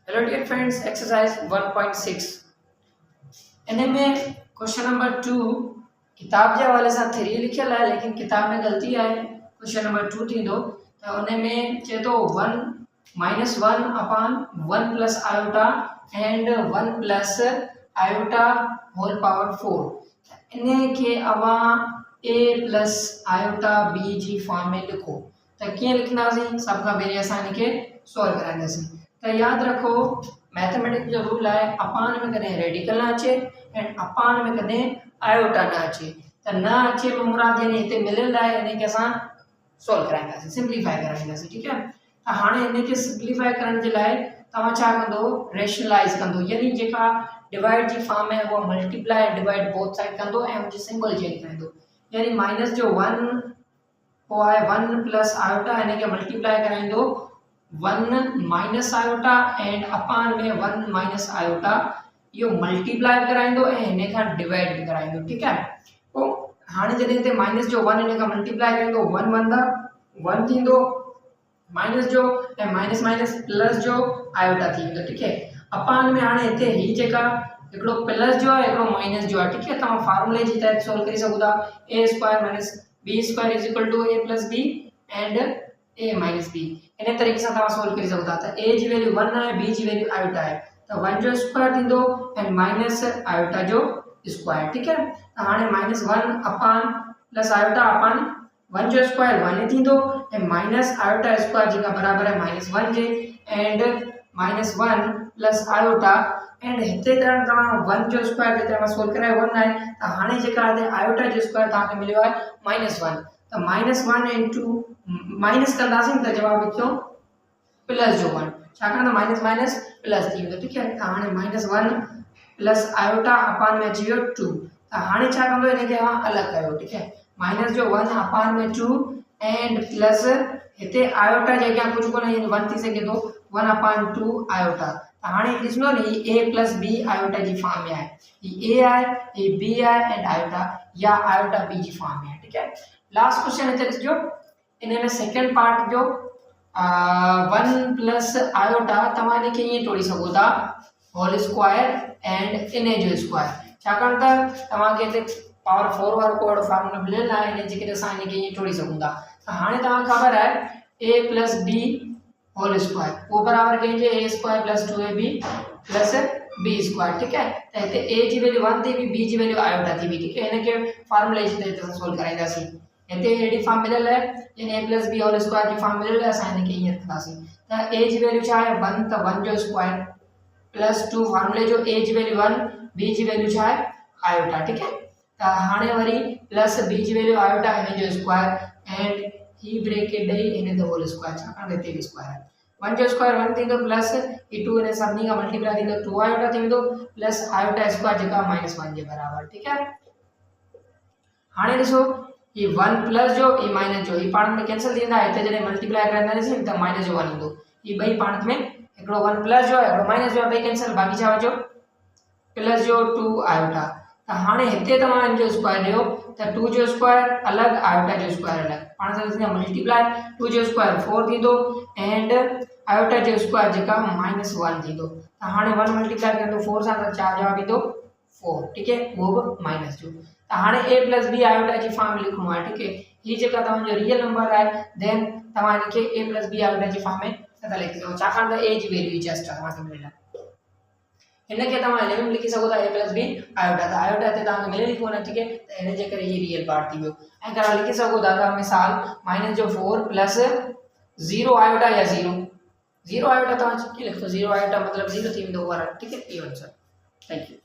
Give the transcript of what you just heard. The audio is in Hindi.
हेलो डियर फ्रेंड्स, एक्सरसाइज 1.6 इन में क्वेश्चन नंबर 2 किताब जे हवाले सां 3 लिखियल है, लेकिन किताब में गलती है। क्वेश्चन नंबर 2 थींदो तो उन में चए तो 1 -1 upon 1 plus iota and 1 plus iota whole power 4 इन के अवा a प्लस आयोटा b जी फॉर्म में लिखो। तो कीअं लिखंदासीं? सब खां पहिरीं असां इन खे सॉल्व कराईंदासीं। तो याद रखो, मैथमेटिक्स जो रूल है अपान में कदें रेडिकल ना अचे एंड अपान में कदें आयोटा ना अचे। तो ना अचे में मुराद यानी इते मिलियल है, इन के असां सॉल्व कराईंदासीं, सिंप्लीफाई कराईंदासीं। ठीक है, तो हाणे इन के सिंप्लीफाई करण जे लाइ तव्हां छा कंदो? रेशनलाइज कंदो, यानी जेका डिवाइड जी फॉर्म है वो मल्टीप्लाई डिवाइड बोथ साइड कंदो ऐं उनजी सिंबल चेंज कंदो। यानी माइनस जो 1 वो है 1 प्लस आयोटा, इन के मल्टीप्लाई कराइंदो 1 माइनस आयोटा एंड अपान में 1 माइनस आयोटा यो मल्टीप्लाई कराइंदो ए इने का डिवाइड भी कराइंदो। ठीक है, तो हाने जने ते माइनस जो 1 इने का मल्टीप्लाई कराइंदो 1 1 दा 1 थींदो, माइनस जो ए माइनस माइनस प्लस जो आयोटा थींदो। ठीक है, अपान में हाने इते ही जेका एकड़ो प्लस जो है एकड़ो माइनस जो है। ठीक है, तमा फार्मूले जी तहत सॉल्व करी सकुदा a square minus b square is equal to a plus b and a minus b। इन तरीके से तव्हां सॉल्व करी सघो था। त a जी वैल्यू 1 है, b जी वैल्यू आयोटा है, तो 1 जो स्क्वायर थींदो एंड माइनस आयोटा जो स्क्वायर। ठीक है, त हाणे -1 अपान प्लस आयोटा अपान 1 जो स्क्वायर 1 ही थींदो एंड माइनस आयोटा स्क्वायर जेका बराबर है -1 जे एंड -1 प्लस आयोटा एंड हिते तव्हां 1 जो स्क्वायर जे तव्हां सॉल्व करायो 1 है, त हाणे जेका आहे आयोटा जो स्क्वायर तव्हांखे मिलियो आहे -1। तो -1 इनटू माइनस कंदासीं त जवाब अचो प्लस जो 1, छाकाणि त माइनस माइनस प्लस थी वेंदो। ठीक है, त हाणे -1 प्लस आयोटा अपान में अची वियो 2। त हाणे छा कंदो? इन खे अलॻि कयो। ठीक है, माइनस जो 1 अपान में 2 एंड प्लस हिते आयोटा जे अॻियां कुझु कोन्हे, यानी 1 थी सघे थो 1 अपान 2 आयोटा। त हाणे ॾिसंदो नी a प्लस b आयोटा जी फॉर्म में आहे, ही a आहे, ही b आहे एंड आयोटा या आयोटा b जी फॉर्म में आहे। ठीक है, लास्ट क्वेश्चन हिते ॾिसजो, इन में सेकंड पार्ट जो 1 प्लस आयोटा तव्हां इन खे ईअं तोड़ी सघो था होल स्क्वायर एंड इन जो स्क्वायर, छाकाणि त तव्हांखे हिते पावर 4 वारो कोड फार्मूला मिलियल आहे, इन जे करे असां इन खे ईअं तोड़ी सघूं था। त हाणे तव्हांखे ख़बर आहे a plus b whole square वो बराबर कहिंजे a square plus 2ab plus b square. ठीक है, त हिते a जी वैल्यू 1 थी हुई, b जी वैल्यू आयोटा थी हुई। ठीक है, इन खे फार्मूले जी तहत सॉल्व कराईंदासीं। हिते एडी फॉर्म मिलियल है, यानी a plus b whole square जी फॉर्म मिलियल है, असां इन खे ईअं रखंदासीं। त a जी वैल्यू छा आहे 1, त 1 जो स्क्वायर प्लस 2 फार्मूले जो a जी वैल्यू 1 b जी वैल्यू छा आहे आयोटा। ठीक है, त हाणे वरी प्लस b जी वैल्यू आयोटा इन जो स्क्वायर एंड ही ब्रैकेट ॾेई इन जो होल स्क्वायर, छाकाणि हिते भी स्क्वायर आहे। 1 जो स्क्वायर 1 थींदो प्लस ही 2 इन सभिनी का मल्टीप्लाई थींदो 2 आयोटा थी वेंदो प्लस आयोटा स्क्वायर जेका -1 जे बराबर। ठीक है, हाणे ॾिसो ये 1 प्लस जो ये माइनस जो ये पाण में कैंसिल थींदा, हिते जॾहिं मल्टीप्लाई कराईंदासीं त माइनस जो 1 ईंदो, ये ॿई पाण में हिकिड़ो 1 प्लस जो है हिकिड़ो माइनस जो है, ॿई कैंसिल, बाक़ी छा बचो प्लस जो 2 आयोटा। त हाणे हिते तव्हां इन जो स्क्वायर ॾियो त 2 जो स्क्वायर अलॻि आयोटा जो स्क्वायर अलॻि, पाण सां थींदा मल्टीप्लाई 2 जो स्क्वायर 4 थींदो एंड आयोटा जो स्क्वायर जेका -1 थींदो। त हाणे 1 मल्टीप्लाई कंदो 4 सां त 4 जवाब ईंदो 4। ठीक है, वो भी माइनस जो। त हाणे a प्लस b आयोटा जी फॉर्म लिखणो आहे। ठीक है, ही जेका तव्हांजो रियल नंबर आहे देन तव्हां इन खे a प्लस b आयोटा जी फॉर्म में नथा लिखी सघो, छाकाणि त a जी वैल्यू जस्ट तव्हांखे मिलियल आहे। इन खे तव्हां 11 लिखी सघो था a प्लस b आयोटा, त आयोटा हिते तव्हांखे मिलियल ई कोन्हे। ठीक है, त इन जे करे ही रियल पार्ट थी वियो। ऐं तव्हां लिखी सघो था त मिसाल माइनस जो 4 प्लस 0 आयोटा या 0 आयोटा तव्हां कीअं लिखो? 0 आयोटा मतलब 0 थी वेंदो ओवरऑल। ठीक है, इहो आंसर। Thank you.